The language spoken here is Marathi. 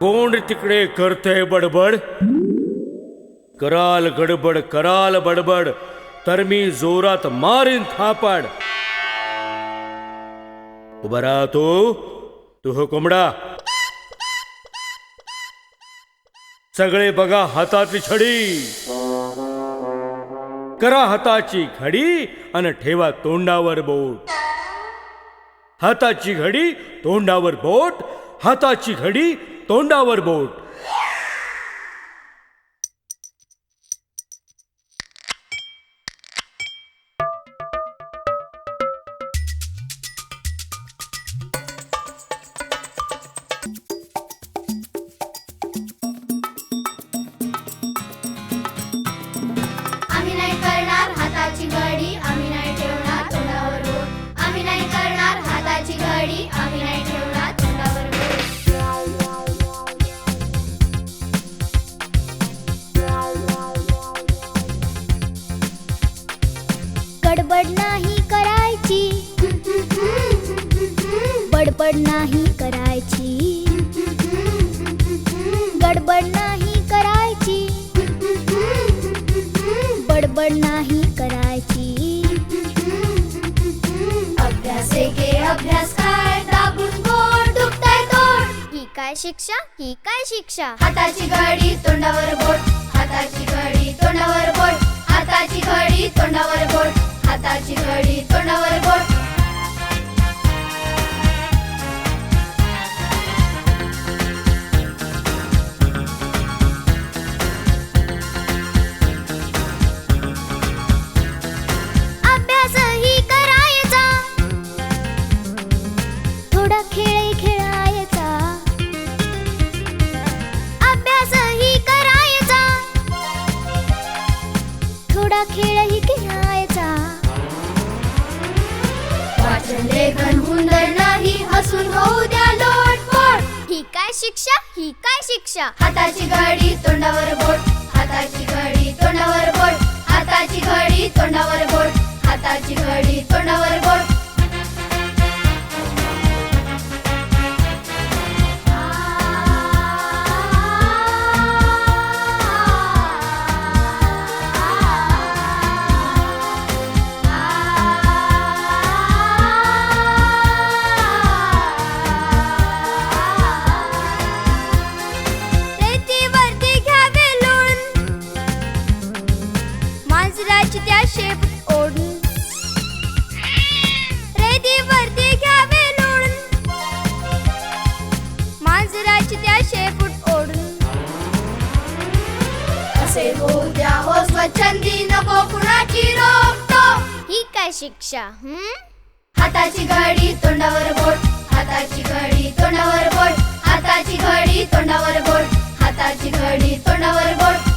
कोण तिकडे करतय बडबड? कराल गडबड कराल बडबड तर मी जोरात मारीन थापड. उभा राहतो तू हो कोंबडा. सगळे बघा हातातली छडी. करा हाताची घडी आणि ठेवा तोंडावर बोट. हाताची घडी तोंडावर बोट. हाताची घडी तोंडावर बोट. आम्ही नाही करणार हाताची घडी, आम्ही नाही ठेवणार तोंडावर बोट. आम्ही नाही करणार हाताची घडी, आम्ही नाही ठेवणार तोंडावर बोट. गडबड नाही करायची, बडबड नाही करायची. गडबड नाही करायची, बडबड नाही करायची. अभ्यास एके अभ्यास काय, दाबून बोट दुखतंय तोंड. ही काय शिक्षा, ही काय शिक्षा. हाताची घडी तोंडावर बोट. हाताची घडी तोंडावर बोट. हाताची घडी तोंडावर बोट. हाताची घडी तोंडावर बोट. अभ्यासही करायचा, थोडा खेळही खेळायचा. अभ्यासही करायचा, थोडा खेळही खेळायचा. वाचन लेखन हुंदर नाही, हसून होऊ द्या लोटपोट. ही काय शिक्षा, ही काय शिक्षा. हाताची घडी तोंडावर बोट. हाताची घडी तोंडावर बोट. हाताची घडी तोंडावर बोट. हाताची घडी तोंडावर बोट. रेतीवरती घ्यावे लोळून, मांजराची त्या शेपूट ओढून. रेतीवरती घ्यावे लोळून, मांजराची त्या शेपूट ओढून. असे होऊ द्या हो स्वच्छंदी, नको कुणाची रोकटोक. ही काय शिक्षा. हाताची घडी तोंडावर बोट. हाताची घडी तोंडावर बोट. हाताची घडी तोंडावर बोट. हाताची घडी तोंडावर बोट.